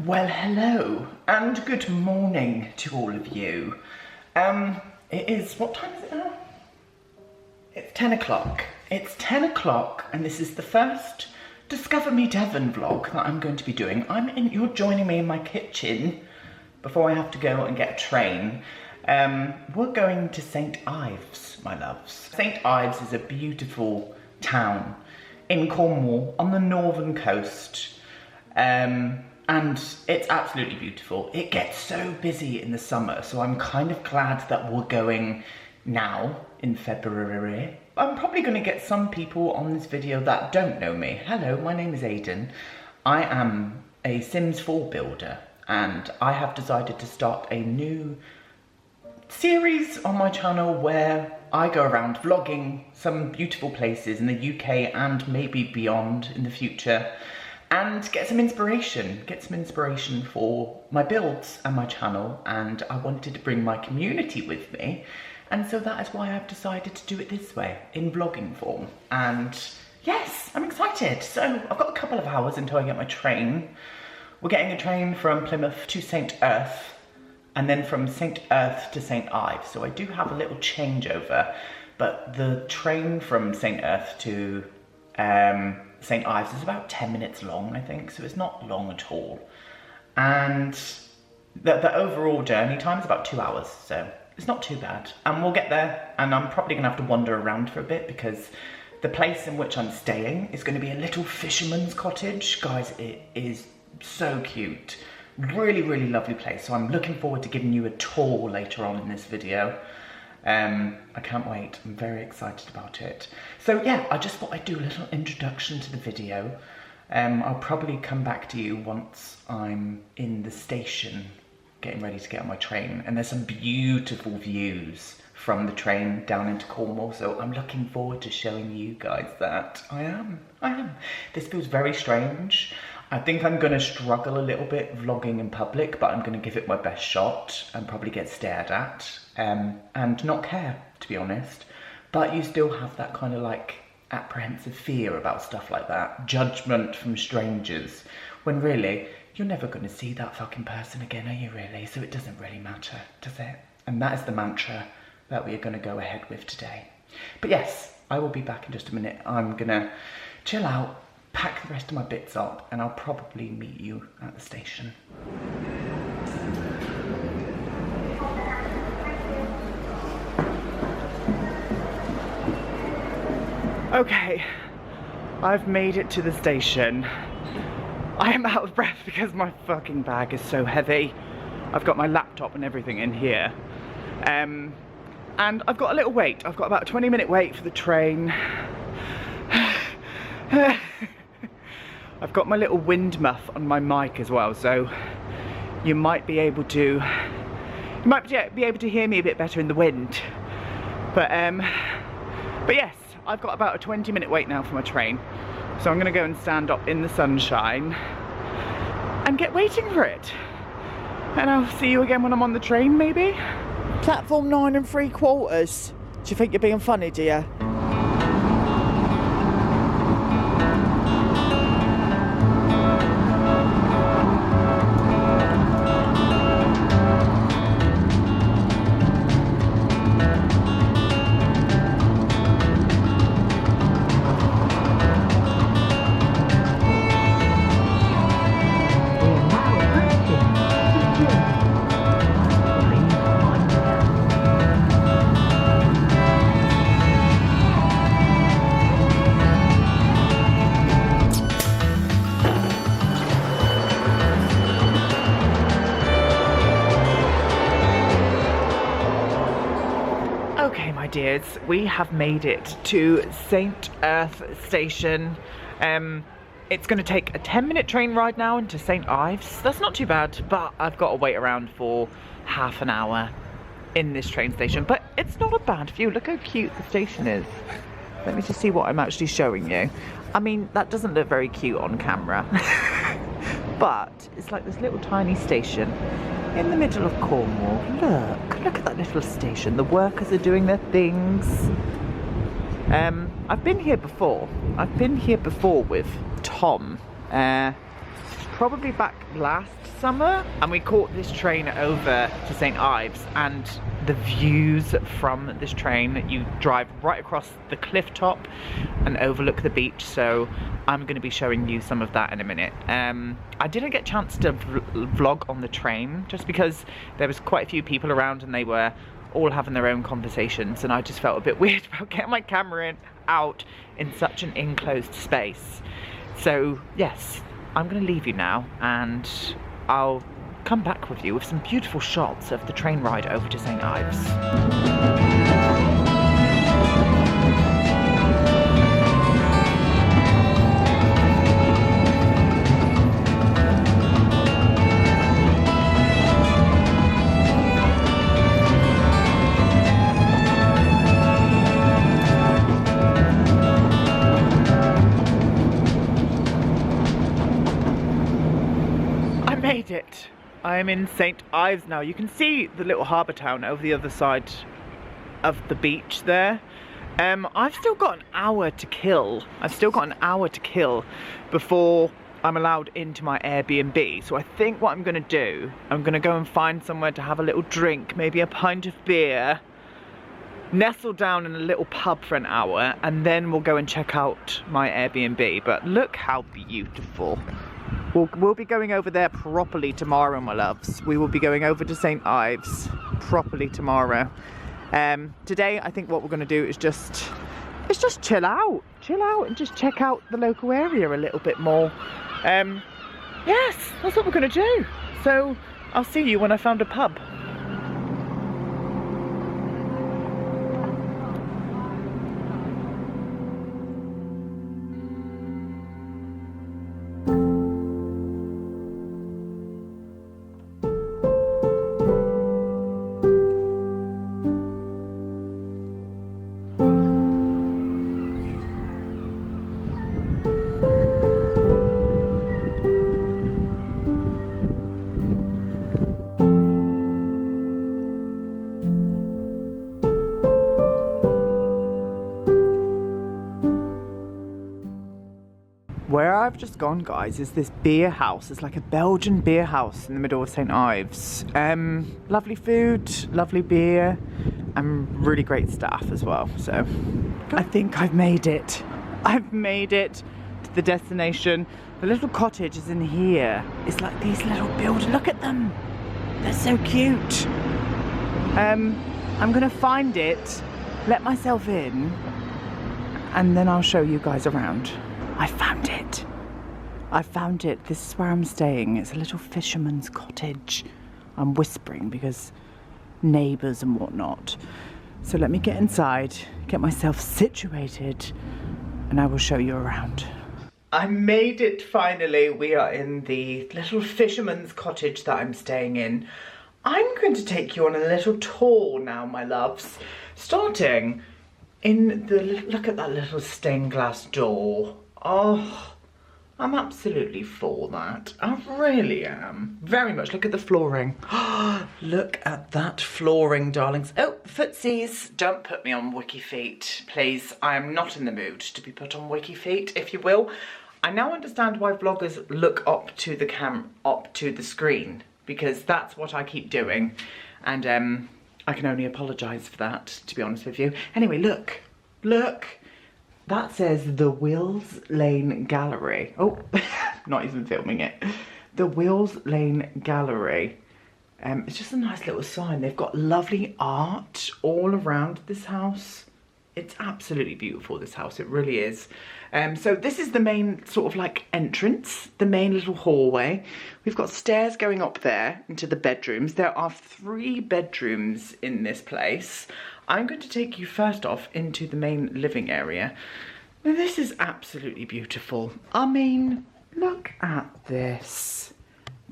Well, hello and good morning to all of you. It is, what time is it now? It's 10 o'clock. It's 10 o'clock and this is the first Discover Me Devon vlog that I'm going to be doing. You're joining me in my kitchen before I have to go and get a train. We're going to St Ives, my loves. St Ives is a beautiful town in Cornwall on the northern coast. And it's absolutely beautiful. It gets so busy in the summer, so I'm kind of glad that we're going now in February. I'm probably going to get some people on this video that don't know me. Hello, my name is Aidan. I am a Sims 4 builder and I have decided to start a new series on my channel where I go around vlogging some beautiful places in the UK and maybe beyond in the future, and get some inspiration for my builds and my channel, and I wanted to bring my community with me, and so that is why I've decided to do it this way, in vlogging form. And yes, I'm excited. So I've got a couple of hours until I get my train. We're getting a train from Plymouth to St Ives, and then from St Ives to St Ives, so I do have a little changeover, but the train from St Ives to St Ives is about 10 minutes long, I think, so it's not long at all. And the overall journey time is about 2 hours, so it's not too bad. And we'll get there, and I'm probably gonna have to wander around for a bit because the place in which I'm staying is gonna be a little fisherman's cottage. Guys, it is so cute. Really, really lovely place. So I'm looking forward to giving you a tour later on in this video. I can't wait. I'm very excited about it. So yeah, I just thought I'd do a little introduction to the video. I'll probably come back to you once I'm in the station, getting ready to get on my train. And there's some beautiful views from the train down into Cornwall. So I'm looking forward to showing you guys that. I am. This feels very strange. I think I'm gonna struggle a little bit vlogging in public, but I'm gonna give it my best shot and probably get stared at and not care, to be honest. But you still have that kind of like apprehensive fear about stuff like that. Judgment from strangers, when really, you're never gonna see that fucking person again, are you really? So it doesn't really matter, does it? And that is the mantra that we are gonna go ahead with today. But yes, I will be back in just a minute. I'm gonna chill out, pack the rest of my bits up, and I'll probably meet you at the station. Okay, I've made it to the station. I am out of breath because my fucking bag is so heavy. I've got my laptop and everything in here. And I've got a little wait. I've got about a 20-minute wait for the train. I've got my little wind muff on my mic as well, so you might be able to hear me a bit better in the wind. But yes, I've got about a 20-minute wait now for my train, so I'm gonna go and stand up in the sunshine and get waiting for it. And I'll see you again when I'm on the train, maybe. Platform 9 3/4. Do you think you're being funny, dear? Dears, we have made it to St Ives station. It's going to take a 10-minute train ride now into St Ives. That's not too bad, but I've got to wait around for half an hour in this train station. But it's not a bad view. Look how cute the station is. Let me just see what I'm actually showing you. I mean, that doesn't look very cute on camera. But it's like this little tiny station in the middle of Cornwall. Look at that little station. The workers are doing their things. I've been here before. I've been here before with Tom. Probably back last summer and we caught this train over to St Ives, and the views from this train, you drive right across the cliff top and overlook the beach, so I'm going to be showing you some of that in a minute. I didn't get a chance to vlog on the train just because there was quite a few people around and they were all having their own conversations, and I just felt a bit weird about getting my camera out in such an enclosed space. So yes, I'm going to leave you now and I'll come back with you with some beautiful shots of the train ride over to St Ives. It. I am in St Ives now. You can see the little harbour town over the other side of the beach there. I've still got an hour to kill. Before I'm allowed into my Airbnb. So I think what I'm going to do, I'm going to go and find somewhere to have a little drink, maybe a pint of beer, nestle down in a little pub for an hour, and then we'll go and check out my Airbnb. But look how beautiful. We'll be going over there properly tomorrow, my loves. We will be going over to St Ives properly tomorrow. Today, I think what we're going to do is just chill out and just check out the local area a little bit more. Yes, that's what we're going to do. So I'll see you when I found a pub. Where I've just gone, guys, is this beer house. It's like a Belgian beer house in the middle of St Ives. Lovely food, lovely beer, and really great staff as well. So I think I've made it. I've made it to the destination. The little cottage is in here. It's like these little buildings. Look at them. They're so cute. I'm gonna find it, let myself in, and then I'll show you guys around. I found it. I found it. This is where I'm staying. It's a little fisherman's cottage. I'm whispering because neighbours and whatnot. So let me get inside, get myself situated, and I will show you around. I made it finally. We are in the little fisherman's cottage that I'm staying in. I'm going to take you on a little tour now, my loves. Starting in the, look at that little stained glass door. Oh, I'm absolutely for that. I really am. Very much. Look at the flooring. Look at that flooring, darlings. Oh, footsies. Don't put me on wiki feet, please. I am not in the mood to be put on wiki feet, if you will. I now understand why vloggers look up to the screen, because that's what I keep doing. And I can only apologise for that, to be honest with you. Anyway, look. Look. That says the Wills Lane Gallery. Oh, not even filming it. The Wills Lane Gallery. It's just a nice little sign. They've got lovely art all around this house. It's absolutely beautiful, this house. It really is. So this is the main sort of like entrance, the main little hallway. We've got stairs going up there into the bedrooms. There are 3 bedrooms in this place. I'm going to take you first off into the main living area. Now this is absolutely beautiful. I mean, look at this.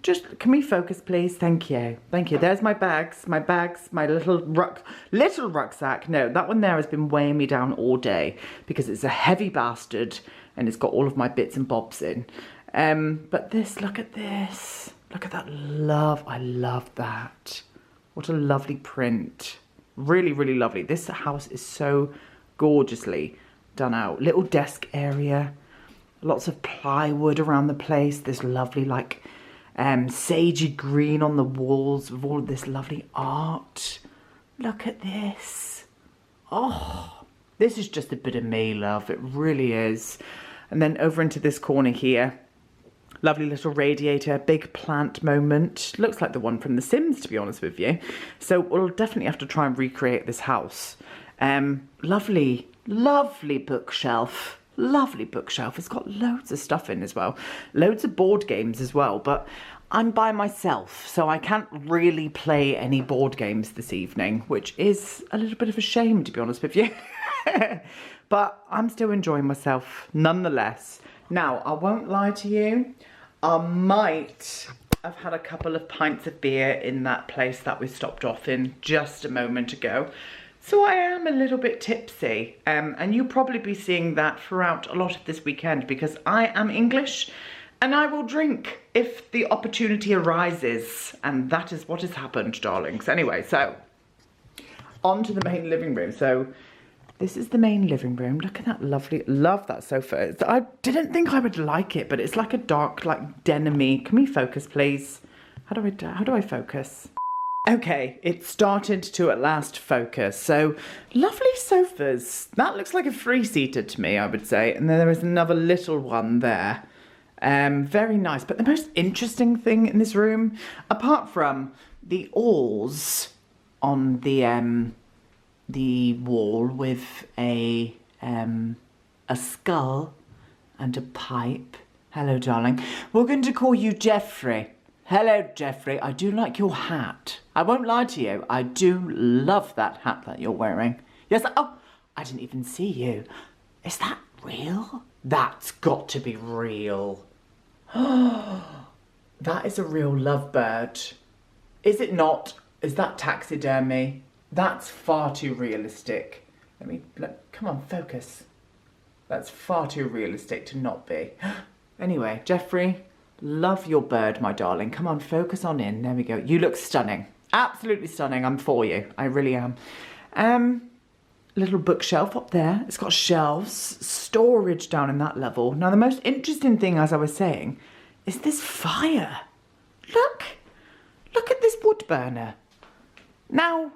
Just, can we focus please? Thank you. Thank you. There's my bags, my little rucksack. No, that one there has been weighing me down all day because it's a heavy bastard and it's got all of my bits and bobs in. But this, look at this. Look at that love. I love that. What a lovely print. Really, really lovely. This house is so gorgeously done out. Little desk area, lots of plywood around the place. This lovely like sagey green on the walls with all of this lovely art. Look at this. Oh, this is just a bit of me, love. It really is. And then over into this corner here. Lovely little radiator, big plant moment. Looks like the one from The Sims, to be honest with you. So we'll definitely have to try and recreate this house. Lovely, lovely bookshelf. Lovely bookshelf. It's got loads of stuff in as well. Loads of board games as well. But I'm by myself, so I can't really play any board games this evening, which is a little bit of a shame, to be honest with you. But I'm still enjoying myself nonetheless. Now, I won't lie to you. I might have had a couple of pints of beer in that place that we stopped off in just a moment ago. So I am a little bit tipsy. And you'll probably be seeing that throughout a lot of this weekend because I am English and I will drink if the opportunity arises. And that is what has happened, darlings. Anyway, so on to the main living room. So this is the main living room. Look at that lovely, love that sofa. I didn't think I would like it, but it's like a dark, like denim-y. Can we focus, please? How do I focus? Okay, it started to at last focus. So lovely sofas. That looks like a three-seater to me, I would say. And then there is another little one there. Very nice. But the most interesting thing in this room, apart from the oars on the wall with a skull and a pipe. Hello, darling. We're going to call you Jeffrey. Hello, Jeffrey. I do like your hat. I won't lie to you. I do love that hat that you're wearing. Yes. Oh, I didn't even see you. Is that real? That's got to be real. That is a real lovebird. Is it not? Is that taxidermy? That's far too realistic. Come on, focus. That's far too realistic to not be. Anyway, Jeffrey, love your bird, my darling. Come on, focus on in. There we go. You look stunning. Absolutely stunning. I'm for you. I really am. Little bookshelf up there. It's got shelves, storage down in that level. Now, the most interesting thing, as I was saying, is this fire. Look at this wood burner. Now,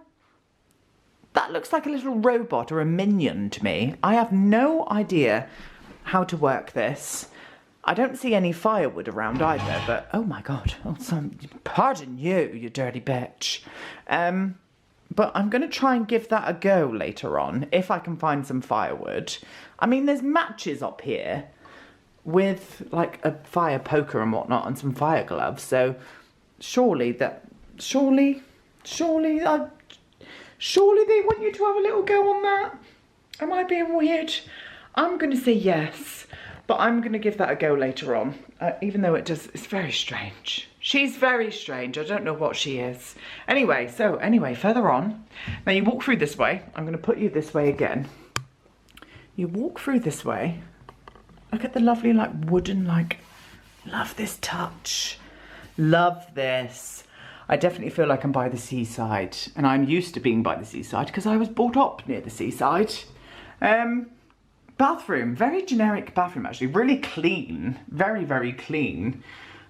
that looks like a little robot or a minion to me. I have no idea how to work this. I don't see any firewood around either, but oh my God. Pardon you, you dirty bitch. But I'm going to try and give that a go later on, if I can find some firewood. I mean, there's matches up here with like a fire poker and whatnot and some fire gloves. So surely they want you to have a little go on that. Am I being weird? I'm going to say yes, but I'm going to give that a go later on, even though it's very strange. She's very strange. I don't know what she is. Anyway, further on. Now you walk through this way. I'm going to put you this way again. You walk through this way. Look at the lovely, like, wooden, like, love this touch. Love this. I definitely feel like I'm by the seaside, and I'm used to being by the seaside because I was brought up near the seaside. Bathroom, very generic bathroom actually, really clean, very, very clean.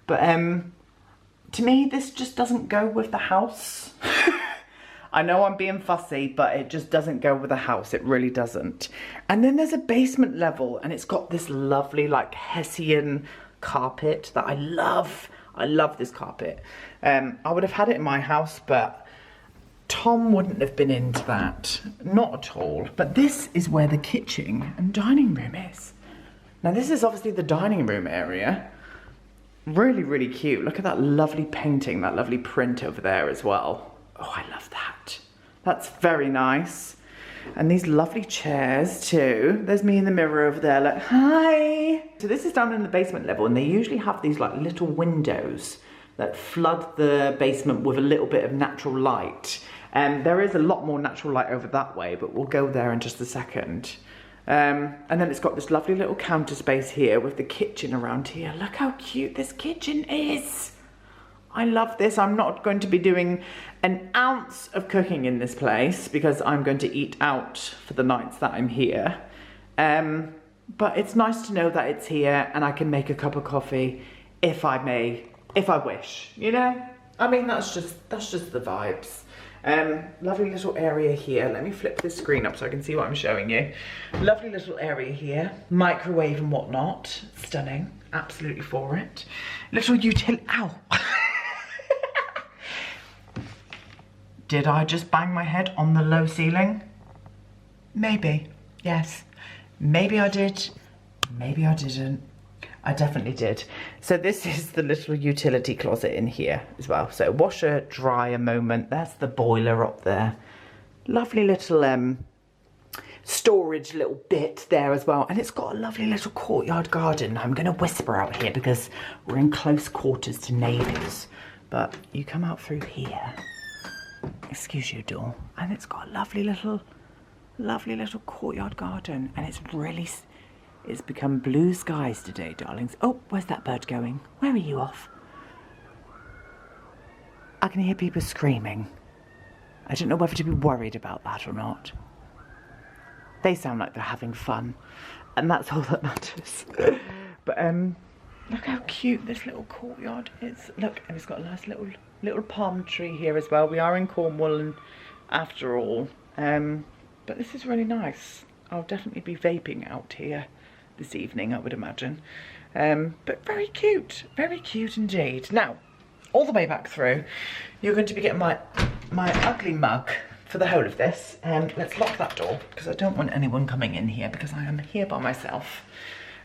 But to me, this just doesn't go with the house. I know I'm being fussy, but it just doesn't go with the house. It really doesn't. And then there's a basement level, and it's got this lovely, like, Hessian carpet that I love. I love this carpet. I would have had it in my house, but Tom wouldn't have been into that. Not at all. But this is where the kitchen and dining room is. Now, this is obviously the dining room area. Really, really cute. Look at that lovely painting, that lovely print over there as well. Oh, I love that. That's very nice. And these lovely chairs too. There's me in the mirror over there, like, hi. So this is down in the basement level, and they usually have these like little windows that flood the basement with a little bit of natural light. There is a lot more natural light over that way, but we'll go there in just a second. And then it's got this lovely little counter space here with the kitchen around here. Look how cute this kitchen is. I love this. I'm not going to be doing an ounce of cooking in this place because I'm going to eat out for the nights that I'm here. But it's nice to know that it's here and I can make a cup of coffee if I may if I wish, you know? I mean, that's just the vibes. Lovely little area here. Let me flip this screen up so I can see what I'm showing you. Lovely little area here. Microwave and whatnot. Stunning. Absolutely for it. Little ow. Did I just bang my head on the low ceiling? Maybe. Yes. Maybe I did. Maybe I didn't. I definitely did. So this is the little utility closet in here as well. So washer, dryer moment. That's the boiler up there. Lovely little storage little bit there as well. And it's got a lovely little courtyard garden. I'm going to whisper out here because we're in close quarters to neighbours. But you come out through here. Excuse you, door. And it's got a lovely little courtyard garden. And it's become blue skies today, darlings. Oh, where's that bird going? Where are you off? I can hear people screaming. I don't know whether to be worried about that or not. They sound like they're having fun, and that's all that matters. But look how cute this little courtyard is. Look, and it's got a nice little palm tree here as well. We are in Cornwall, and after all, but this is really nice. I'll definitely be vaping out here this evening, I would imagine. But very cute indeed. Now, all the way back through, you're going to be getting my ugly mug for the whole of this. Let's lock that door because I don't want anyone coming in here because I am here by myself.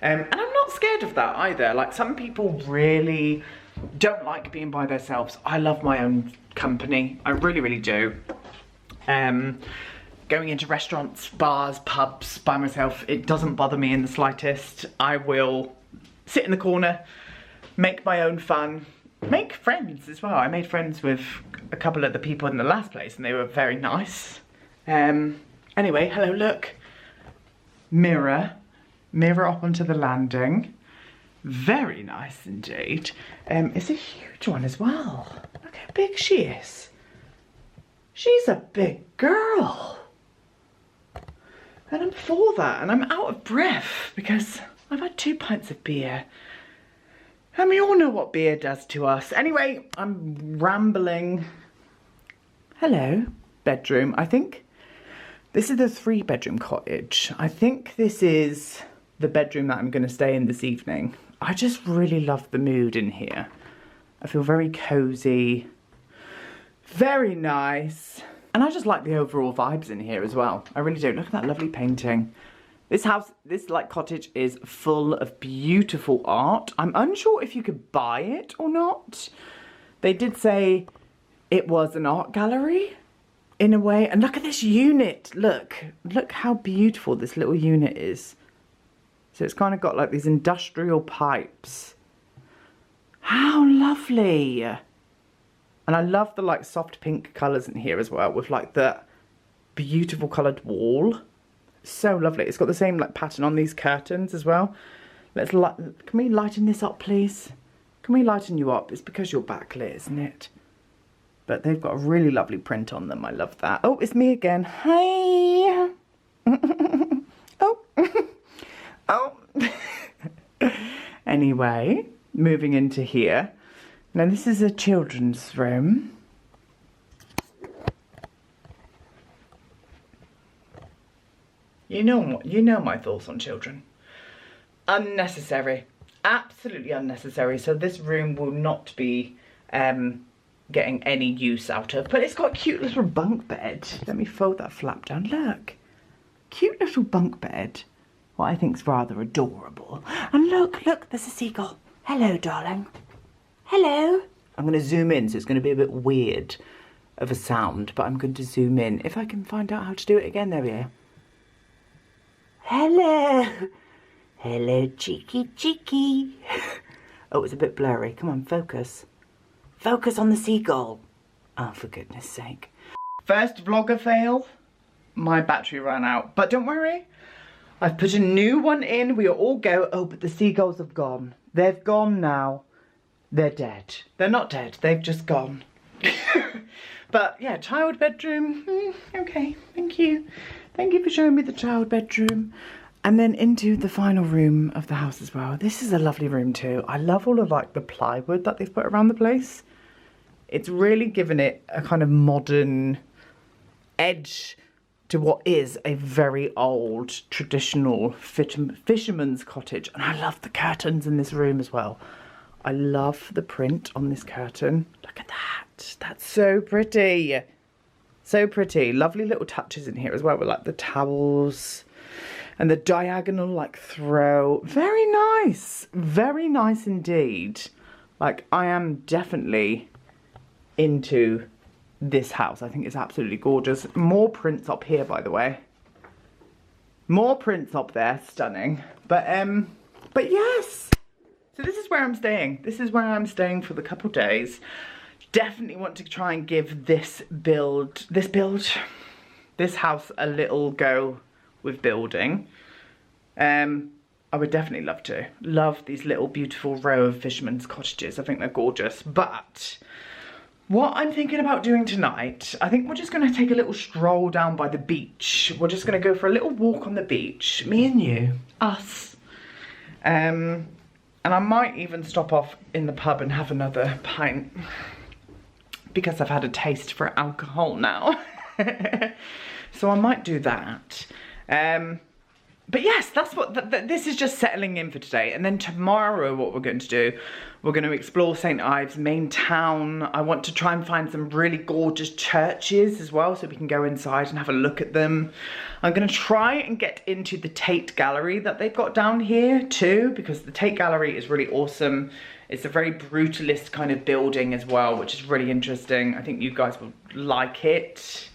And I'm not scared of that either. Like, some people really don't like being by themselves. I love my own company. I really do. Going into restaurants, bars, pubs by myself, it doesn't bother me in the slightest. I will sit in the corner, make my own fun, make friends as well. I made friends with a couple of the people in the last place and they were very nice. Anyway, hello, look. Mirror up onto the landing. Very nice indeed. It's a huge one as well. Look how big she is. She's a big girl. And I'm for that, and I'm out of breath because I've had 2 pints of beer. And we all know what beer does to us. Anyway, I'm rambling. Hello, bedroom. I think this is the 3-bedroom cottage. I think this is the bedroom that I'm going to stay in this evening. I just really love the mood in here. I feel very cozy, very nice. And I just like the overall vibes in here as well. I really do. Look at that lovely painting. This house, this like cottage is full of beautiful art. I'm unsure if you could buy it or not. They did say it was an art gallery in a way. And look at this unit. Look how beautiful this little unit is. So it's kind of got like these industrial pipes. How lovely. And I love the like soft pink colours in here as well with like the beautiful coloured wall. So lovely. It's got the same like pattern on these curtains as well. Can we lighten this up, please? Can we lighten you up? It's because you're backlit, isn't it? But they've got a really lovely print on them. I love that. Oh, it's me again. Hi. Oh. Oh. Anyway, moving into here. Now this is a children's room. You know my thoughts on children. Unnecessary. Absolutely unnecessary. So this room will not be getting any use out of. But it's got a cute little bunk bed. Let me fold that flap down. Look. Cute little bunk bed. What I think is rather adorable. And look, there's a seagull. Hello, darling. Hello. I'm going to zoom in, so it's going to be a bit weird of a sound, but I'm going to zoom in. If I can find out how to do it again, there we are. Hello. Hello, cheeky. Oh, it's a bit blurry. Come on, focus. Focus on the seagull. Oh, for goodness sake. First vlogger fail. My battery ran out, but don't worry. I've put a new one in. We are all go. Oh, but the seagulls have gone. They've gone now. They're dead. They're not dead. They've just gone. But yeah, child bedroom. Okay, thank you. Thank you for showing me the child bedroom. And then into the final room of the house as well. This is a lovely room too. I love all of like the plywood that they've put around the place. It's really given it a kind of modern edge to what is a very old traditional fisherman's cottage. And I love the curtains in this room as well. I love the print on this curtain. Look at that. That's so pretty. So pretty. Lovely little touches in here as well with like the towels and the diagonal like throw. Very nice. Very nice indeed. Like, I am definitely into this house. I think it's absolutely gorgeous. More prints up here, by the way. More prints up there. Stunning. But yes. So this is where I'm staying. This is where I'm staying for the couple days. Definitely want to try and give this house a little go with building. I would definitely love to. Love these little beautiful row of fishermen's cottages. I think they're gorgeous. But what I'm thinking about doing tonight, I think we're just going to take a little stroll down by the beach. We're just going to go for a little walk on the beach. Me and you. Us. And I might even stop off in the pub and have another pint. Because I've had a taste for alcohol now. So I might do that. But yes, that's what, this is just settling in for today. And then tomorrow what we're going to do, we're going to explore St Ives, main town. I want to try and find some really gorgeous churches as well, so we can go inside and have a look at them. I'm going to try and get into the Tate Gallery that they've got down here too, because the Tate Gallery is really awesome. It's a very brutalist kind of building as well, which is really interesting. I think you guys will like it.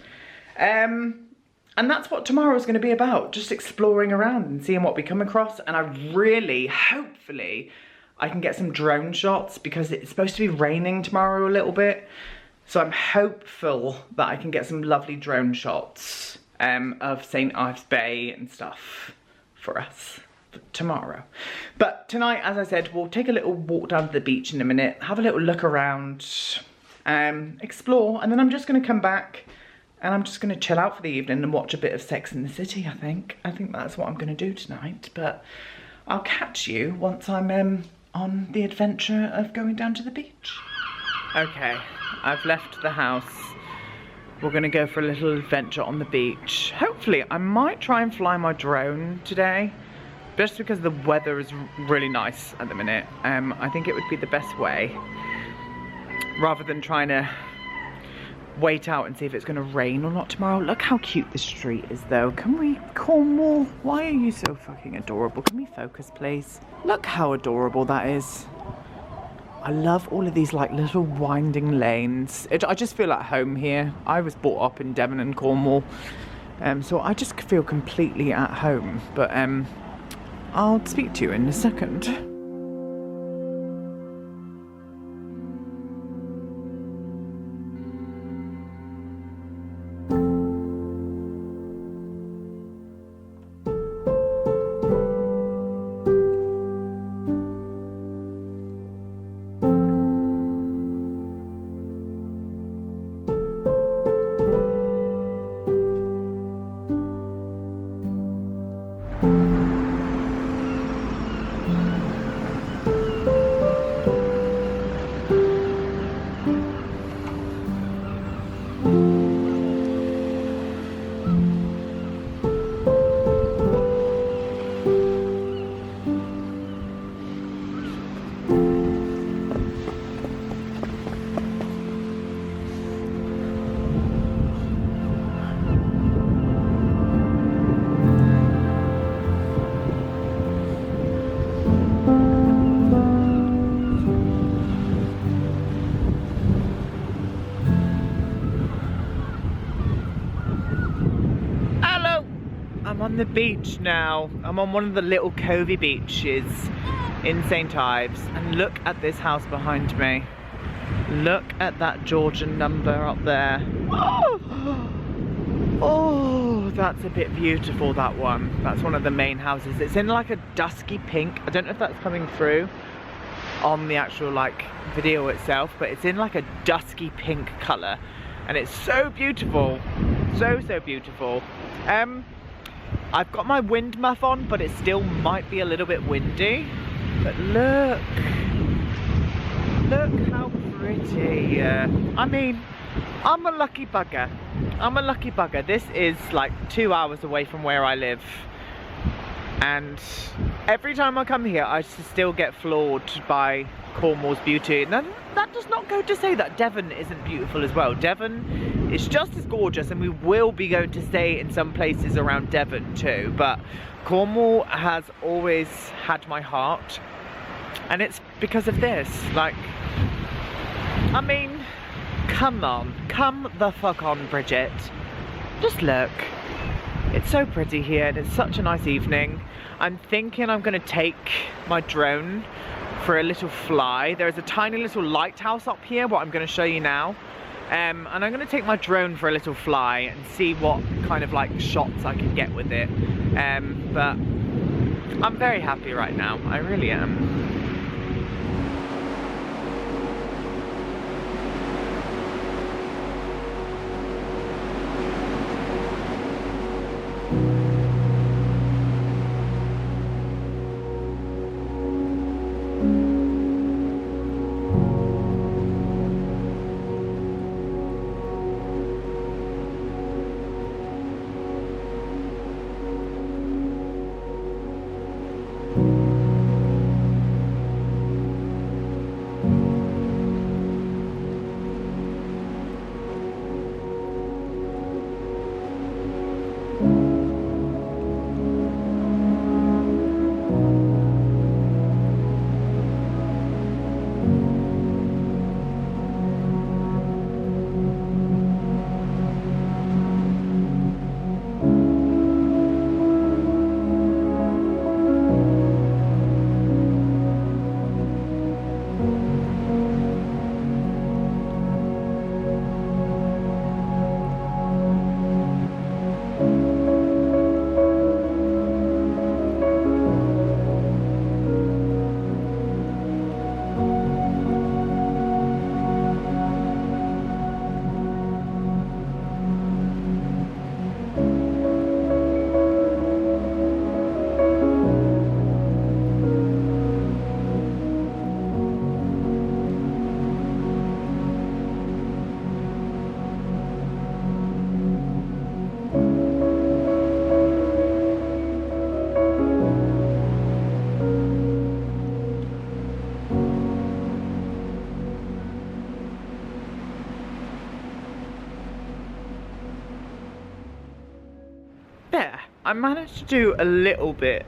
And that's what tomorrow is going to be about, just exploring around and seeing what we come across. And I really, hopefully, I can get some drone shots because it's supposed to be raining tomorrow a little bit. So I'm hopeful that I can get some lovely drone shots of St Ives Bay and stuff for us for tomorrow. But tonight, as I said, we'll take a little walk down to the beach in a minute, have a little look around, explore, and then I'm just going to come back. And I'm just going to chill out for the evening and watch a bit of Sex and the City, I think. I think that's what I'm going to do tonight. But I'll catch you once I'm on the adventure of going down to the beach. Okay, I've left the house. We're going to go for a little adventure on the beach. Hopefully, I might try and fly my drone today. Just because the weather is really nice at the minute. I think it would be the best way. Rather than trying to wait out and see if it's going to rain or not tomorrow. Look how cute this street is though. Can we, Cornwall, why are you so fucking adorable? Can we focus please? Look how adorable that is. I love all of these like little winding lanes. I just feel at home here. I was brought up in Devon and Cornwall. So I just feel completely at home. But I'll speak to you in a second. The beach now. I'm on one of the little covey beaches in St Ives, and look at this house behind me. Look at that Georgian number up there. Oh, that's a bit beautiful, that one. That's one of the main houses. It's in like a dusky pink. I don't know if that's coming through on the actual like video itself, but it's in like a dusky pink colour, and it's so beautiful. So beautiful. I've got my wind muff on, but it still might be a little bit windy. But look how pretty. I mean, I'm a lucky bugger. I'm a lucky bugger. This is like 2 hours away from where I live. And every time I come here, I still get floored by Cornwall's beauty. And then that does not go to say that Devon isn't beautiful as well. Devon is just as gorgeous, and we will be going to stay in some places around Devon too. But Cornwall has always had my heart, and it's because of this. Like, I mean, come on, come the fuck on, Bridget. Just look. It's so pretty here, and it's such a nice evening. I'm thinking I'm gonna take my drone for a little fly. There's a tiny little lighthouse up here, what I'm gonna show you now. And I'm gonna take my drone for a little fly and see what kind of like shots I can get with it. But I'm very happy right now, I really am. I managed to do a little bit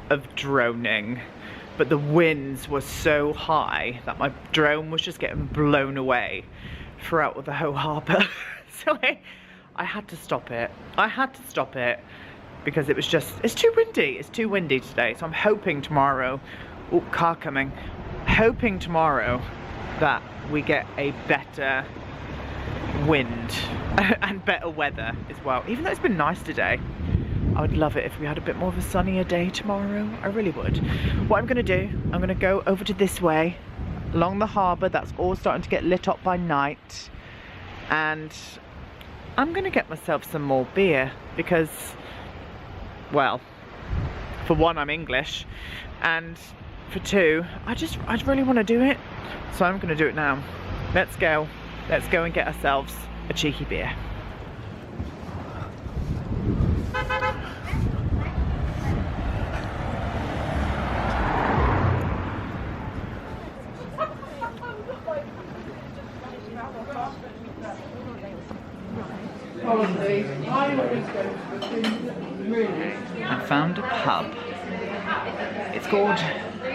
of droning, but the winds were so high that my drone was just getting blown away throughout the whole harbour. So I had to stop it. I had to stop it because it was just, it's too windy. It's too windy today. So I'm hoping tomorrow, oh, car coming, hoping tomorrow that we get a better wind and better weather as well. Even though it's been nice today, I would love it if we had a bit more of a sunnier day tomorrow. I really would. What I'm going to do, I'm going to go over to this way, along the harbour. That's all starting to get lit up by night. And I'm going to get myself some more beer because, well, for one, I'm English. And for two, I really want to do it. So I'm going to do it now. Let's go. Let's go and get ourselves a cheeky beer. I found a pub. It's called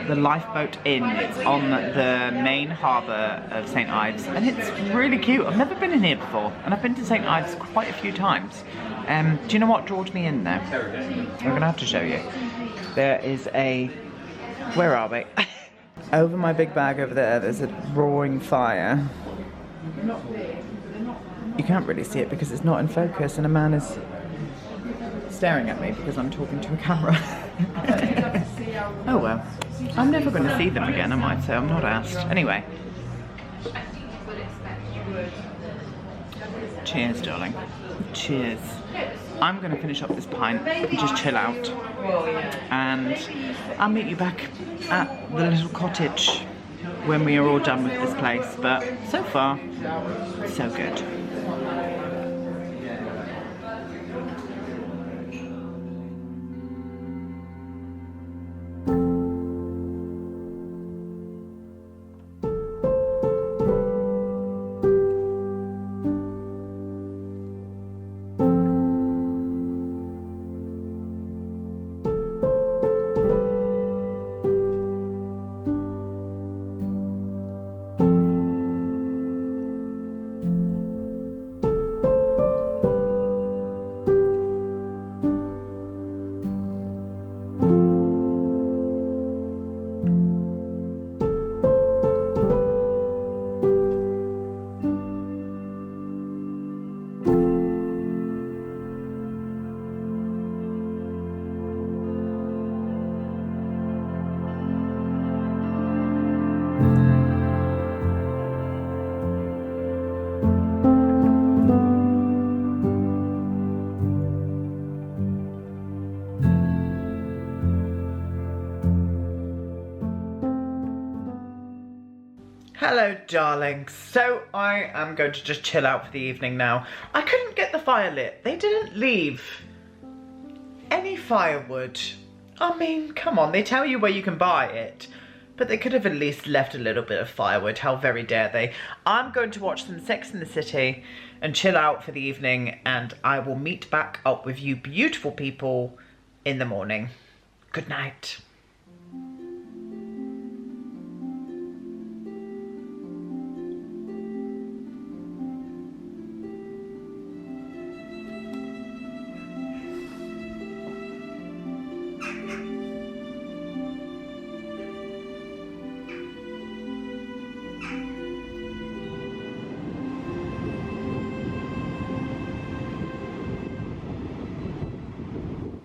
the Lifeboat Inn. It's on the main harbour of St Ives, and it's really cute. I've never been in here before, and I've been to St Ives quite a few times. Do you know what drew me in there? I'm gonna have to show you. There is a, where are we? Over my big bag over there, there's a roaring fire. You can't really see it because it's not in focus, and a man is staring at me because I'm talking to a camera. Oh well, I'm never going to see them again, am I? So I'm not asked. Anyway, Cheers, darling. Cheers. I'm going to finish up this pint and just chill out. And I'll meet you back at the little cottage when we are all done with this place. But so far, so good. Hello, darlings. So I am going to just chill out for the evening now. I couldn't get the fire lit. They didn't leave any firewood. I mean, come on, they tell you where you can buy it, but they could have at least left a little bit of firewood. How very dare they? I'm going to watch some Sex and the City and chill out for the evening, and I will meet back up with you beautiful people in the morning. Good night.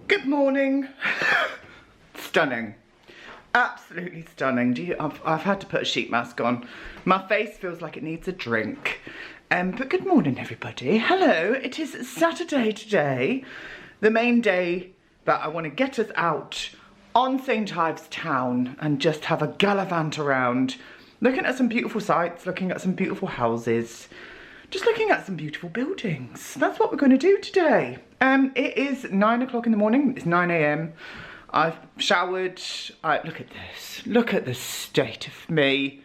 Good morning. Stunning. Absolutely stunning. I've had to put a sheet mask on. My face feels like it needs a drink. But good morning, everybody. Hello. It is Saturday today, the main day that I want to get us out on St Ives town and just have a gallivant around, looking at some beautiful sights, looking at some beautiful houses, just looking at some beautiful buildings. That's what we're going to do today. It is 9 o'clock in the morning. It's 9 AM. I've showered. Look at this. Look at the state of me.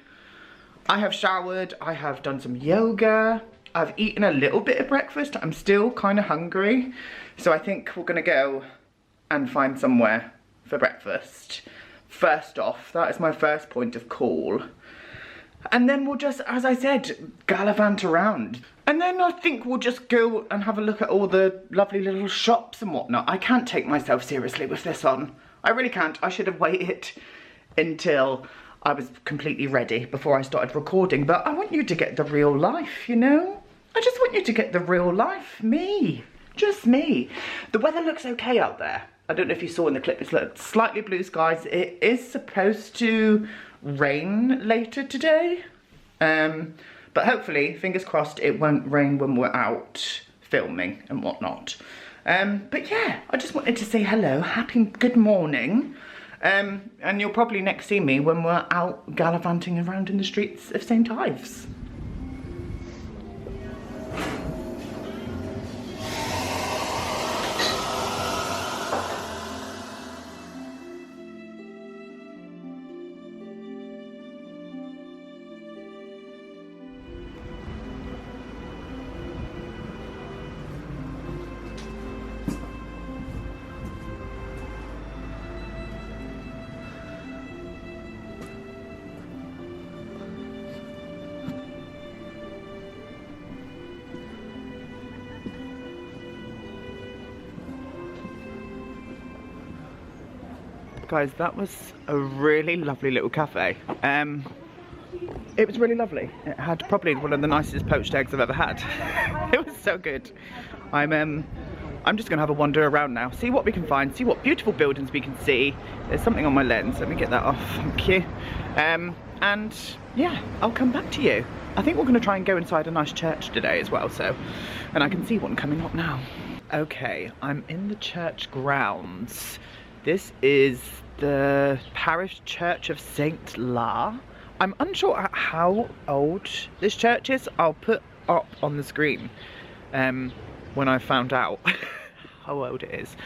I have showered. I have done some yoga. I've eaten a little bit of breakfast. I'm still kind of hungry. So I think we're going to go and find somewhere for breakfast. First off, that is my first point of call. And then we'll just, as I said, gallivant around. And then I think we'll just go and have a look at all the lovely little shops and whatnot. I can't take myself seriously with this on. I really can't. I should have waited until I was completely ready before I started recording. But I want you to get the real life, you know? I just want you to get the real life. Me. Just me. The weather looks okay out there. I don't know if you saw in the clip, it's slightly blue skies. It is supposed to rain later today. But hopefully, fingers crossed, it won't rain when we're out filming and whatnot. But yeah, I just wanted to say hello, good morning. And you'll probably next see me when we're out gallivanting around in the streets of St Ives. Guys, that was a really lovely little cafe. It was really lovely. It had probably one of the nicest poached eggs I've ever had. It was so good. I'm just gonna have a wander around now, see what we can find, see what beautiful buildings we can see. There's something on my lens, let me get that off, thank you. And yeah, I'll come back to you. I think we're going to try and go inside a nice church today as well, so, and I can see one coming up now. Okay, I'm in the church grounds. This is the Parish Church of St Ives. I'm unsure how old this church is. I'll put up on the screen when I found out how old it is.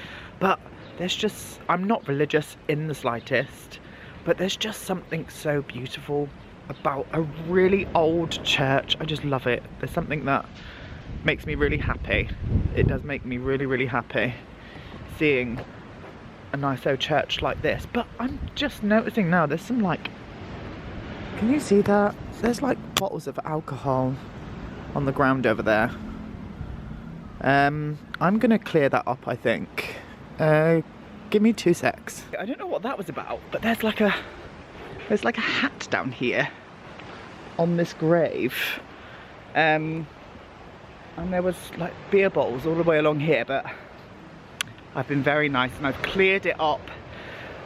But there's just, I'm not religious in the slightest, but there's just something so beautiful about a really old church. I just love it. There's something that makes me really happy. It does make me really, really happy seeing a nice old church like this. But I'm just noticing now there's some, like, can you see that? There's like bottles of alcohol on the ground over there. I'm gonna clear that up, I think. Give me 2 secs. I don't know what that was about, but there's like a hat down here on this grave. And there was like beer bottles all the way along here, but I've been very nice and I've cleared it up.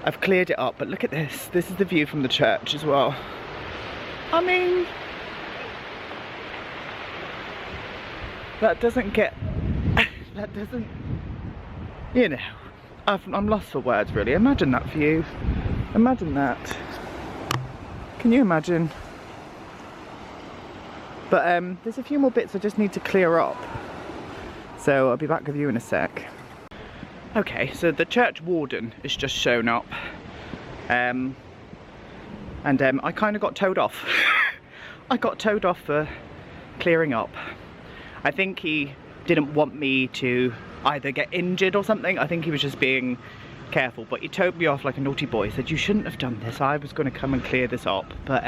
But look at this. This is the view from the church as well. I mean, that doesn't, you know, I'm lost for words really. Imagine that view. Imagine that. Can you imagine? But there's a few more bits I just need to clear up. So I'll be back with you in a sec. Okay, so the church warden has just shown up. And I kind of got towed off. I got towed off for clearing up. I think he didn't want me to either get injured or something. I think he was just being careful, but he towed me off like a naughty boy. He said, you shouldn't have done this. I was going to come and clear this up. But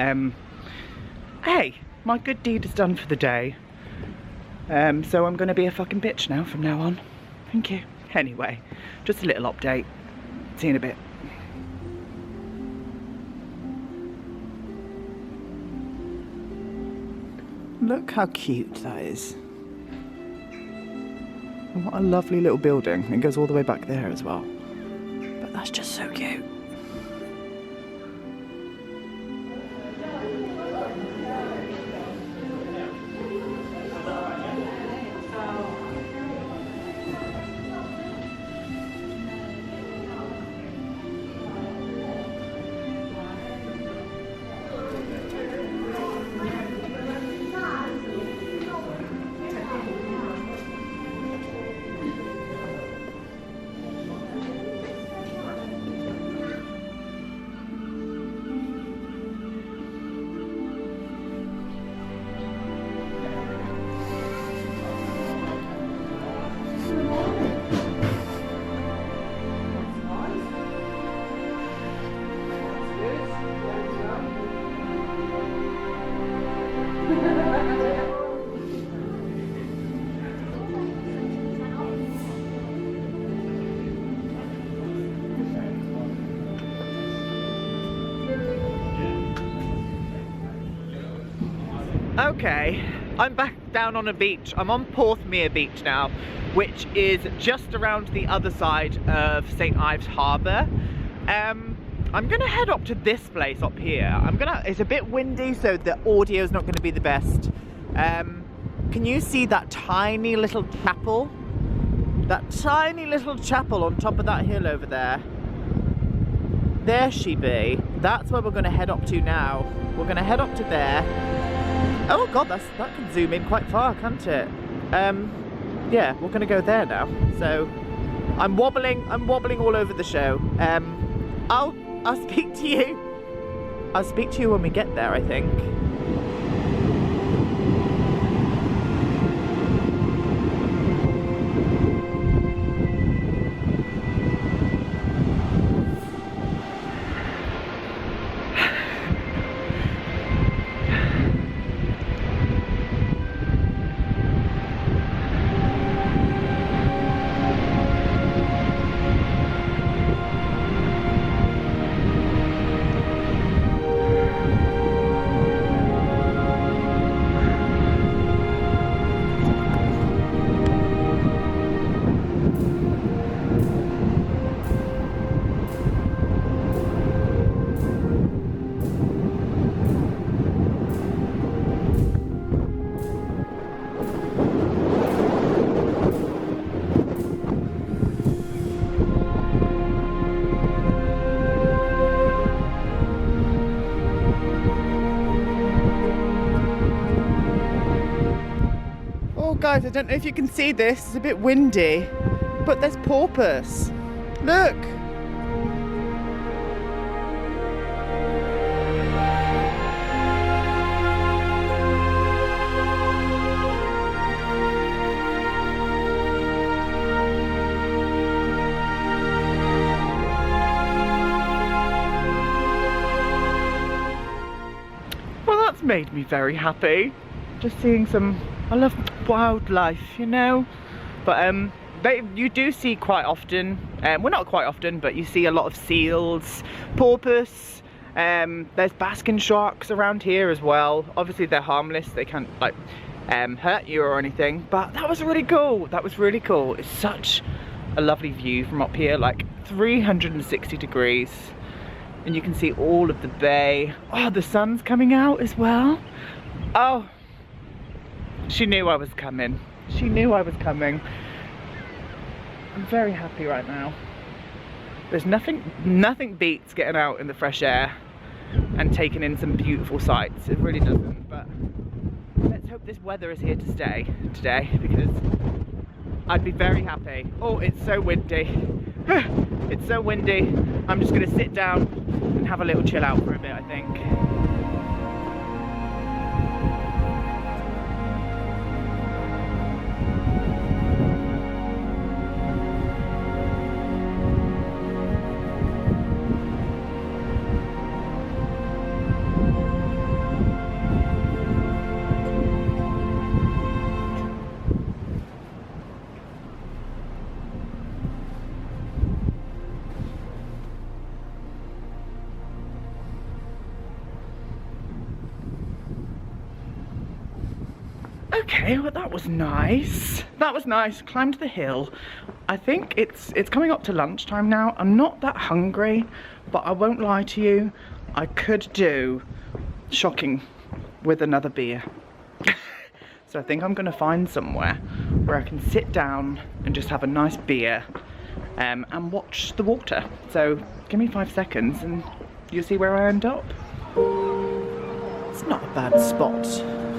hey, my good deed is done for the day. So I'm going to be a fucking bitch now from now on. Thank you. Anyway, just a little update. See you in a bit. Look how cute that is. And what a lovely little building. It goes all the way back there as well. But that's just so cute. Okay, I'm back down on a beach. I'm on Porthmeor Beach now, which is just around the other side of St Ives Harbour. I'm gonna head up to this place up here. It's a bit windy, so the audio is not gonna be the best. Can you see that tiny little chapel? That tiny little chapel on top of that hill over there? There she be. That's where we're gonna head up to now. We're gonna head up to there. Oh god, that can zoom in quite far, can't it? Yeah, we're gonna go there now. So I'm wobbling all over the show. I'll speak to you. I'll speak to you when we get there, I think. guys, I don't know if you can see this, it's a bit windy, but there's porpoise. Look. Made me very happy, just seeing some. I love wildlife, you know, but you do see quite often, well, not quite often, but you see a lot of seals, porpoise, there's basking sharks around here as well. Obviously they're harmless, they can't like hurt you or anything, but that was really cool. That was really cool. It's such a lovely view from up here, like 360 degrees. And you can see all of the bay. Oh, the sun's coming out as well. Oh, she knew I was coming. She knew I was coming. I'm very happy right now. There's nothing beats getting out in the fresh air and taking in some beautiful sights. It really doesn't, but let's hope this weather is here to stay today, because I'd be very happy. Oh, it's so windy. It's so windy. I'm just gonna sit down and have a little chill out for a bit, I think. Okay, well that was nice. That was nice. Climbed the hill. I think it's coming up to lunchtime now. I'm not that hungry, but I won't lie to you. I could do shocking with another beer. So I think I'm gonna find somewhere where I can sit down and just have a nice beer and watch the water. So give me 5 seconds and you'll see where I end up. It's not a bad spot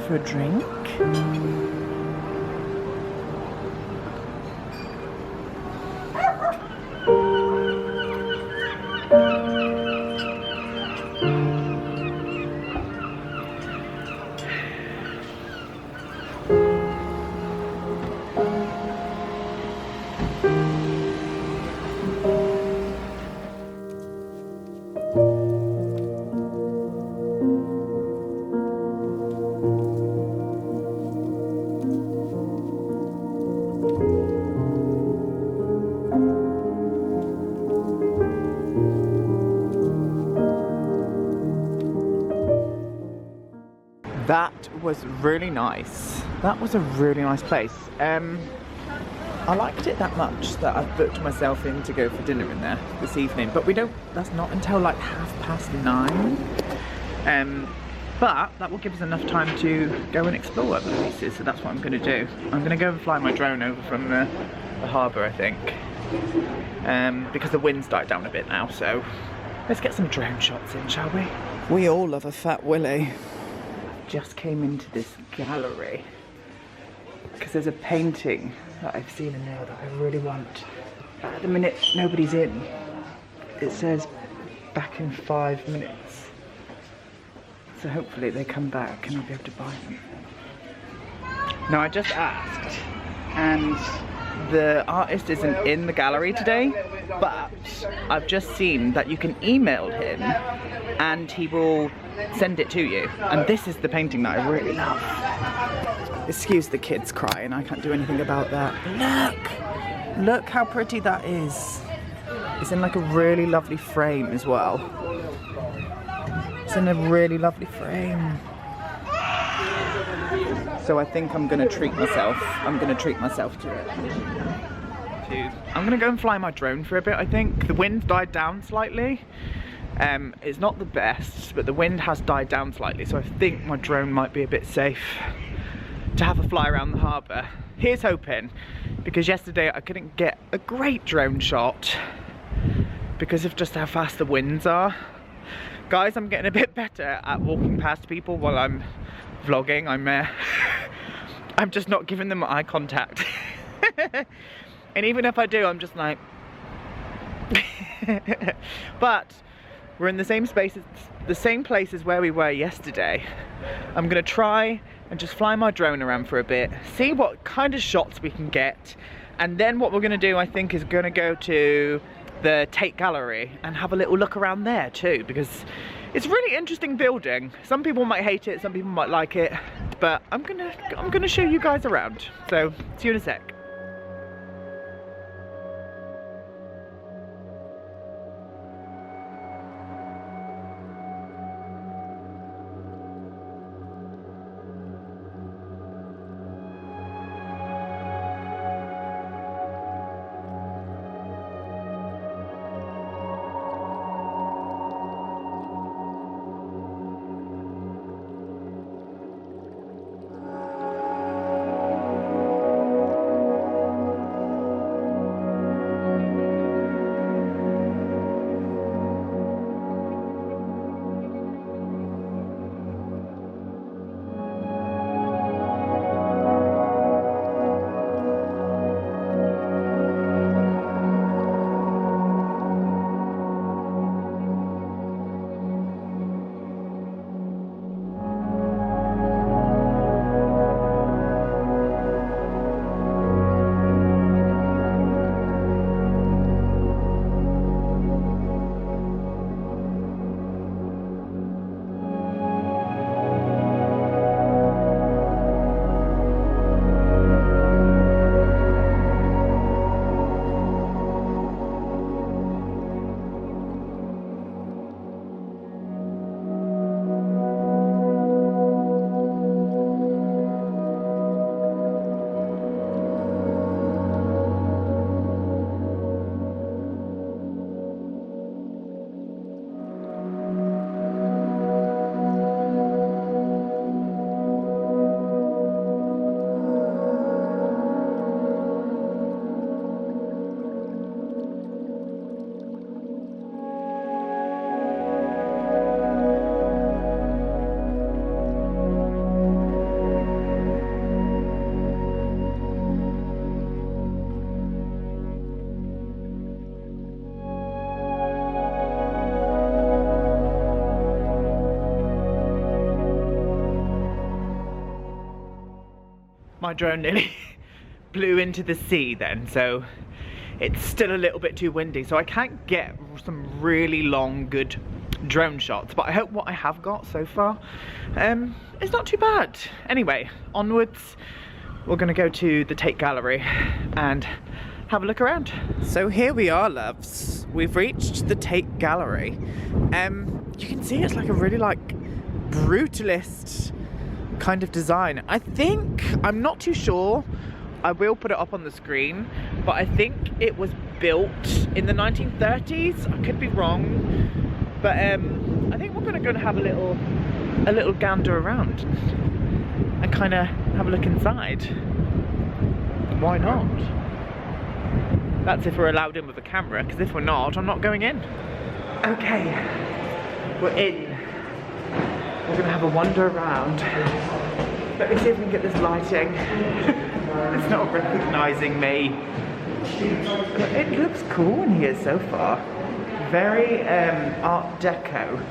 for a drink. That was really nice. That was a really nice place. I liked it that much that I've booked myself in to go for dinner in there this evening. But that's not until like 9:30. But that will give us enough time to go and explore other places. So that's what I'm going to do. I'm going to go and fly my drone over from the harbour, I think. Because the wind's died down a bit now. So let's get some drone shots in, shall we? We all love a fat willy. Just came into this gallery because there's a painting that I've seen in there that I really want. At the minute nobody's in. It says back in 5 minutes. So hopefully they come back and I'll be able to buy them. Now I just asked and the artist isn't in the gallery today, but I've just seen that you can email him and he will send it to you. And this is the painting that I really love. Excuse the kids crying, I can't do anything about that. Look how pretty that is. It's in like a really lovely frame as well. It's in a really lovely frame. So I think I'm gonna treat myself. I'm gonna treat myself to it. I'm gonna go and fly my drone for a bit, I think. The wind died down slightly. It's not the best, but the wind has died down slightly, so I think my drone might be a bit safe to have a fly around the harbour. Here's hoping, because yesterday I couldn't get a great drone shot because of just how fast the winds are. Guys, I'm getting a bit better at walking past people while I'm vlogging. I'm just not giving them eye contact. And even if I do, I'm just like... But we're in the same spaces, the same places where we were yesterday. I'm gonna try and just fly my drone around for a bit, see what kind of shots we can get, and then what we're gonna do, I think, is gonna go to the Tate Gallery and have a little look around there too, because it's a really interesting building. Some people might hate it, some people might like it, but I'm gonna show you guys around. So see you in a sec. My drone nearly blew into the sea then, so it's still a little bit too windy, so I can't get some really long good drone shots, but I hope what I have got so far is not too bad. Anyway, onwards. We're gonna go to the Tate Gallery and have a look around. So here we are, loves. We've reached the Tate Gallery. You can see it's like a really brutalist kind of design. I think, I'm not too sure, I will put it up on the screen, but I think it was built in the 1930s. I could be wrong, but I think we're gonna go and have a little gander around and kind of have a look inside. Why not? That's if we're allowed in with a camera, because if we're not, I'm not going in. Okay, we're in. We're gonna have a wander around. Let me see if we can get this lighting. It's not recognising me. But it looks cool in here so far. Very Art Deco.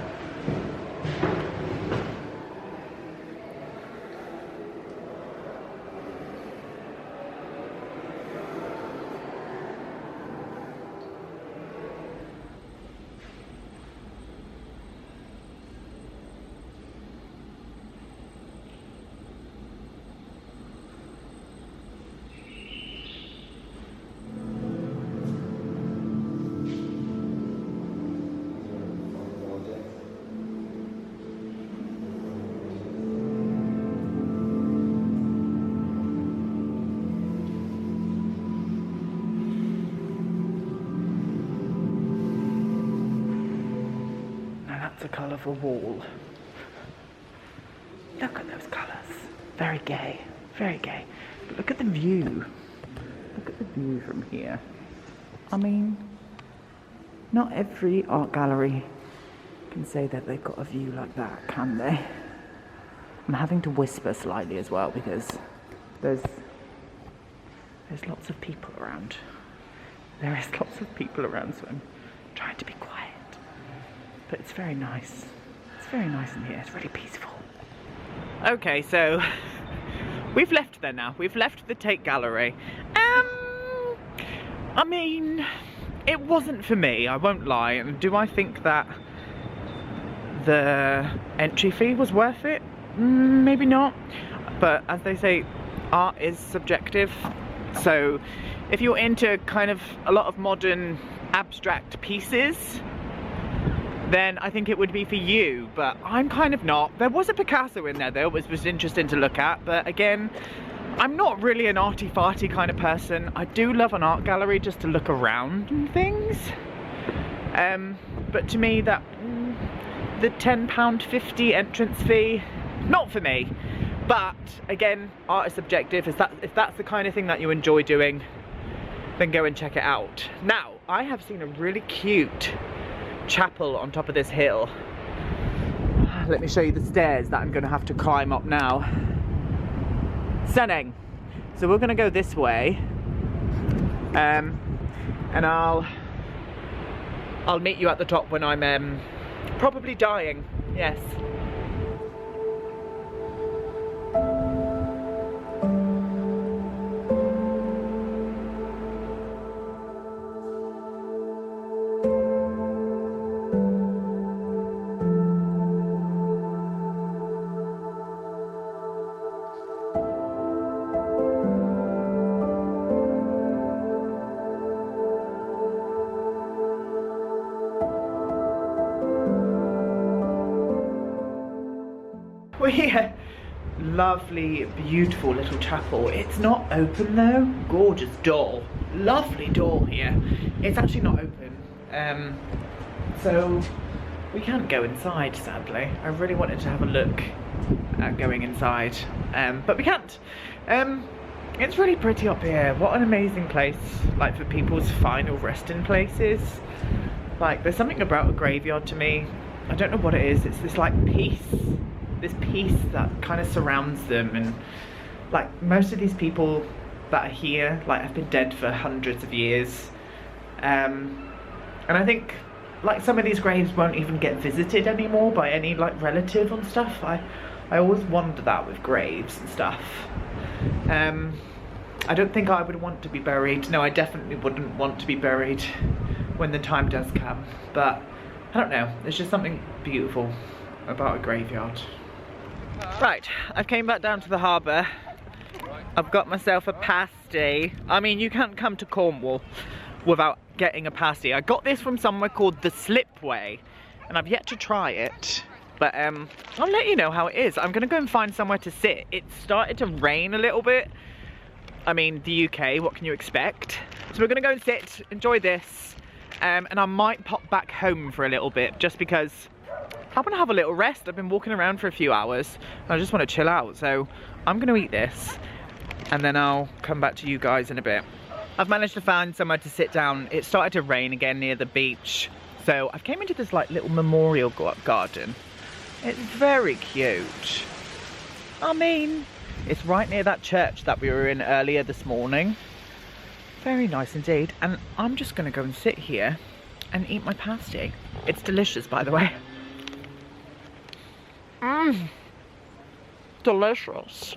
A colourful wall. Look at those colours. Very gay, very gay. But look at the view. Look at the view from here. I mean, not every art gallery can say that they've got a view like that, can they? I'm having to whisper slightly as well because there's lots of people around. There is lots of people around, so I'm trying to be quiet. But it's very nice. It's very nice in here. It's really peaceful. Okay, so we've left there now. We've left the Tate Gallery. I mean, it wasn't for me, I won't lie. And do I think that the entry fee was worth it? Maybe not. But as they say, art is subjective. So if you're into kind of a lot of modern abstract pieces, then I think it would be for you, but I'm kind of not. There was a Picasso in there though, which was interesting to look at, but again, I'm not really an arty-farty kind of person. I do love an art gallery just to look around and things. But to me, that the £10.50 entrance fee, not for me. But again, art is subjective. If that's the kind of thing that you enjoy doing, then go and check it out. Now, I have seen a really cute chapel on top of this hill. Let me show you the stairs that I'm going to have to climb up now. Stunning. So we're going to go this way, and I'll meet you at the top when I'm probably dying. Yes. We're lovely, beautiful little chapel. It's not open though. Gorgeous door. Lovely door here. It's actually not open. So we can't go inside, sadly. I really wanted to have a look at going inside, but we can't. It's really pretty up here. What an amazing place, like for people's final resting places. Like, there's something about a graveyard to me. I don't know what it is. It's this like peace. This peace that kind of surrounds them, and like most of these people that are here like have been dead for hundreds of years, and I think like some of these graves won't even get visited anymore by any like relative and stuff. I always wonder that with graves and stuff. I don't think I would want to be buried. No, I definitely wouldn't want to be buried when the time does come, but I don't know, there's just something beautiful about a graveyard. Right, I've came back down to the harbour. I've got myself a pasty. I mean, you can't come to Cornwall without getting a pasty. I got this from somewhere called the Slipway, and I've yet to try it. But I'll let you know how it is. I'm gonna go and find somewhere to sit. It started to rain a little bit. I mean, the UK, what can you expect? So we're gonna go and sit, enjoy this, and I might pop back home for a little bit, just because I want to have a little rest. I've been walking around for a few hours and I just want to chill out. So I'm going to eat this and then I'll come back to you guys in a bit. I've managed to find somewhere to sit down. It started to rain again near the beach. So I've came into this like little memorial garden. It's very cute. I mean, it's right near that church that we were in earlier this morning. Very nice indeed. And I'm just going to go and sit here and eat my pasty. It's delicious, by the way. Delicious.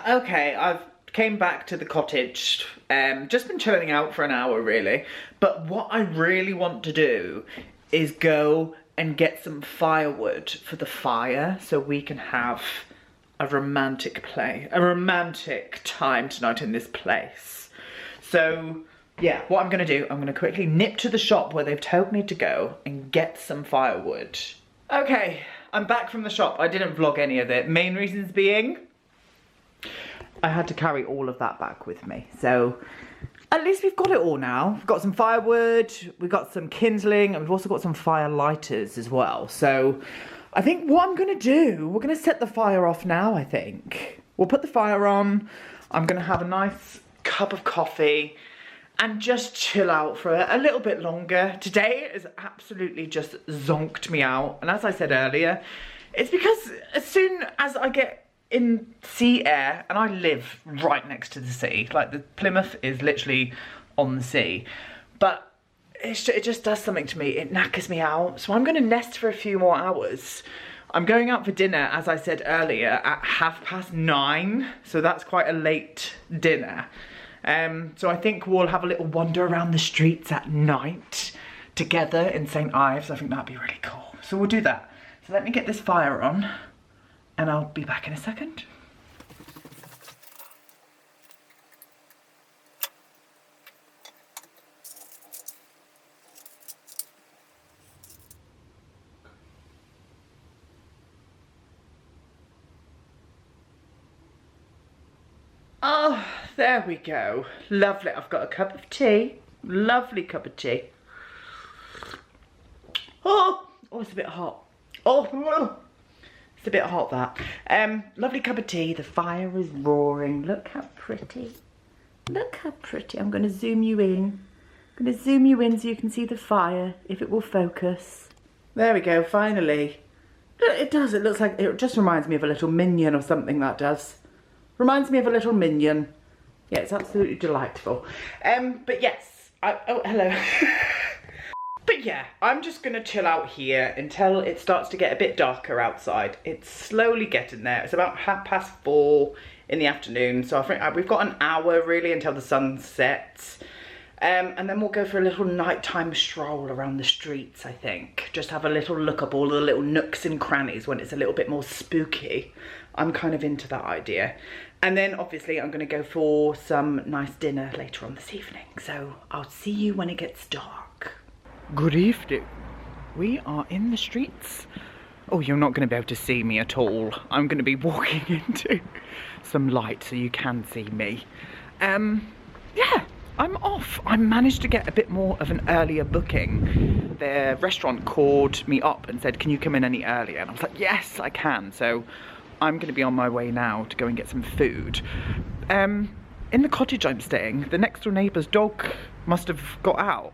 Okay, I've came back to the cottage, just been chilling out for an hour really, but what I really want to do is go and get some firewood for the fire so we can have a romantic time tonight in this place. So yeah, what I'm gonna do, I'm gonna quickly nip to the shop where they've told me to go and get some firewood. Okay, I'm back from the shop. I didn't vlog any of it. Main reasons being, I had to carry all of that back with me. So at least we've got it all now. We've got some firewood, we've got some kindling, and we've also got some fire lighters as well. So I think what I'm gonna do, we're gonna set the fire off now, I think. We'll put the fire on. I'm gonna have a nice cup of coffee and just chill out for a little bit longer. Today has absolutely just zonked me out. And as I said earlier, it's because as soon as I get in sea air, and I live right next to the sea, like the Plymouth is literally on the sea, but it just does something to me. It knackers me out. So I'm gonna nest for a few more hours. I'm going out for dinner, as I said earlier, at 9:30. So that's quite a late dinner. So I think we'll have a little wander around the streets at night together in St Ives. I think that'd be really cool. So we'll do that. So let me get this fire on and I'll be back in a second. Oh, there we go. Lovely. I've got a cup of tea. Lovely cup of tea. Oh, it's a bit hot. Oh, it's a bit hot, that. Lovely cup of tea. The fire is roaring. Look how pretty. Look how pretty. I'm going to zoom you in. I'm going to zoom you in so you can see the fire, if it will focus. There we go, finally. It does. It looks like, it just reminds me of a little minion or something, that does. Reminds me of a little minion. Yeah, it's absolutely delightful. But yes, oh, hello. But yeah, I'm just gonna chill out here until it starts to get a bit darker outside. It's slowly getting there. It's about 4:30 in the afternoon. So I think we've got an hour really until the sun sets. And then we'll go for a little nighttime stroll around the streets, I think. Just have a little look up all the little nooks and crannies when it's a little bit more spooky. I'm kind of into that idea. And then obviously I'm gonna go for some nice dinner later on this evening. So I'll see you when it gets dark. Good evening. We are in the streets. Oh, you're not gonna be able to see me at all. I'm gonna be walking into some light so you can see me. Yeah. I'm off. I managed to get a bit more of an earlier booking. The restaurant called me up and said, can you come in any earlier? And I was like, yes, I can. So I'm going to be on my way now to go and get some food. In the cottage I'm staying, the next door neighbour's dog must have got out.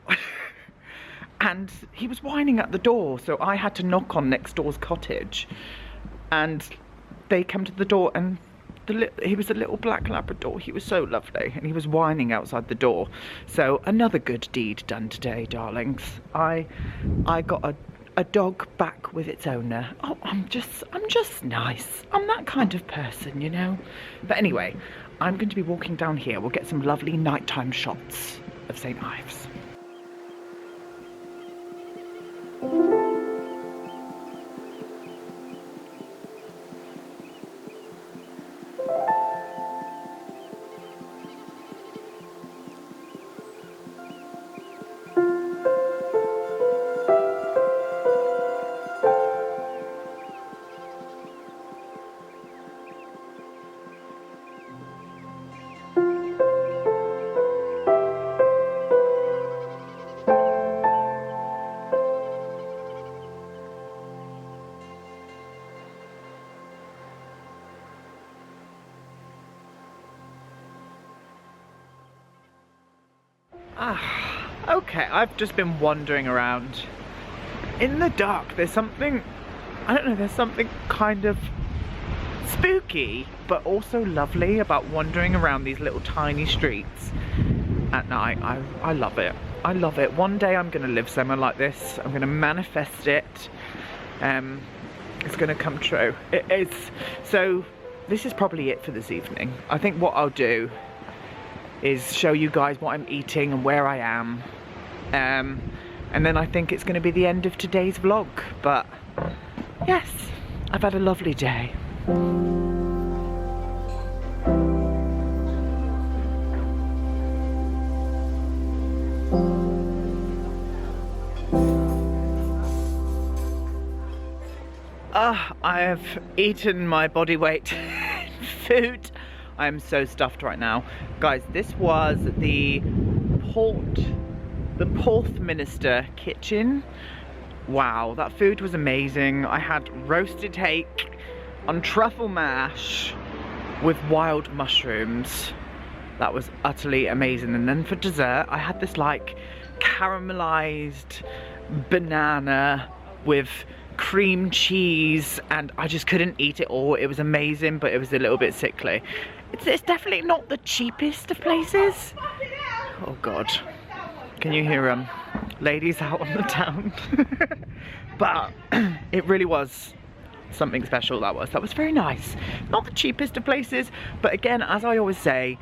And he was whining at the door. So I had to knock on next door's cottage. And they came to the door and he was a little black Labrador. He was so lovely and he was whining outside the door. So another good deed done today, darlings. I got a dog back with its owner. Oh, I'm just nice. I'm that kind of person, you know. But anyway, I'm going to be walking down here. We'll get some lovely nighttime shots of St Ives. Okay, I've just been wandering around. In the dark, there's something, I don't know, there's something kind of spooky, but also lovely about wandering around these little tiny streets at night. I love it. I love it. One day I'm going to live somewhere like this. I'm going to manifest it. It's going to come true. It is. So this is probably it for this evening. I think what I'll do is show you guys what I'm eating and where I am. And then I think it's going to be the end of today's vlog. But yes, I've had a lovely day. I have eaten my body weight in food. I am so stuffed right now. Guys, this was the Porthmeor kitchen. Wow, that food was amazing. I had roasted hake on truffle mash with wild mushrooms. That was utterly amazing. And then for dessert, I had this like caramelized banana with cream cheese, and I just couldn't eat it all. It was amazing, but it was a little bit sickly. It's definitely not the cheapest of places. Oh God, can you hear ladies out on the town? But it really was something special. That was very nice. Not the cheapest of places, but again, as I always say,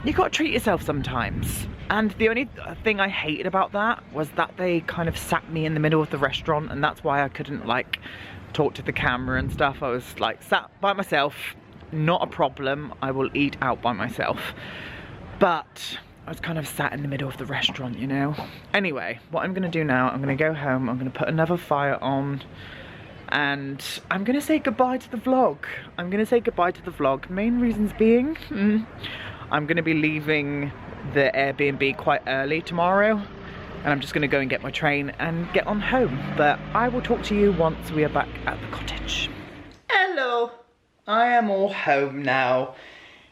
you gotta treat yourself sometimes. And the only thing I hated about that was that they kind of sat me in the middle of the restaurant, and that's why I couldn't like talk to the camera and stuff. I was like sat by myself, not a problem, I will eat out by myself. But I was kind of sat in the middle of the restaurant, you know. Anyway, what I'm gonna do now, I'm gonna go home, I'm gonna put another fire on, and I'm gonna say goodbye to the vlog. I'm gonna say goodbye to the vlog. Main reasons being, I'm gonna be leaving the Airbnb quite early tomorrow, and I'm just gonna go and get my train and get on home. But I will talk to you once we are back at the cottage. Hello, I am all home now.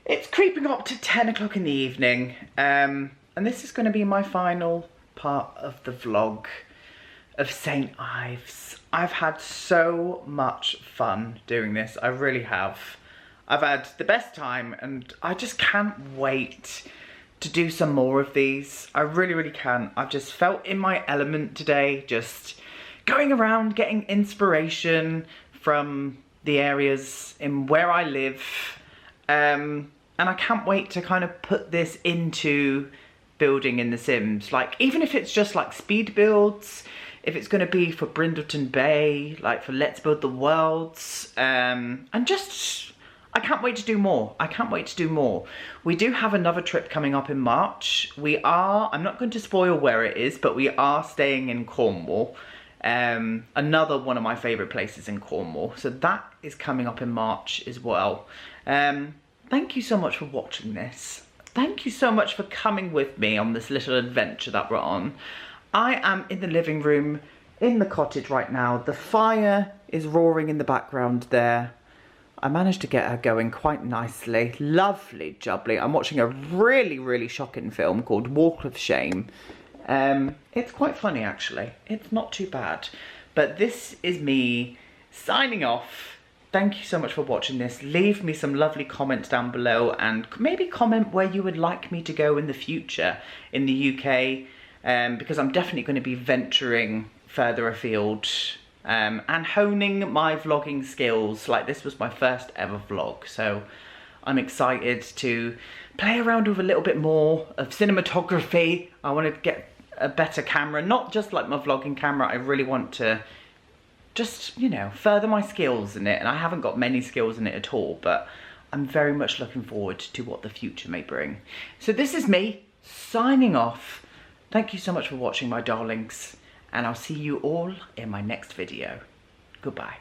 It's creeping up to 10 o'clock in the evening, and this is gonna be my final part of the vlog of St Ives. I've had so much fun doing this, I really have. I've had the best time, and I just can't wait to do some more of these. I really can. I've just felt in my element today, just going around getting inspiration from the areas in where I live, and I can't wait to kind of put this into building in The Sims. Like, even if it's just like speed builds, if it's going to be for Brindleton Bay, like for Let's Build the Worlds, and just, I can't wait to do more. I can't wait to do more. We do have another trip coming up in March. I'm not going to spoil where it is, but we are staying in Cornwall. Another one of my favourite places in Cornwall. So that is coming up in March as well. Thank you so much for watching this. Thank you so much for coming with me on this little adventure that we're on. I am in the living room in the cottage right now. The fire is roaring in the background there. I managed to get her going quite nicely. Lovely jubbly. I'm watching a really shocking film called Walk of Shame. It's quite funny actually. It's not too bad. But this is me signing off. Thank you so much for watching this. Leave me some lovely comments down below, and maybe comment where you would like me to go in the future in the UK, because I'm definitely going to be venturing further afield. And honing my vlogging skills. Like, this was my first ever vlog, so I'm excited to play around with a little bit more of cinematography. I want to get a better camera, not just like my vlogging camera. I really want to just, you know, further my skills in it, and I haven't got many skills in it at all, but I'm very much looking forward to what the future may bring. So this is me signing off. Thank you so much for watching, my darlings. And I'll see you all in my next video. Goodbye.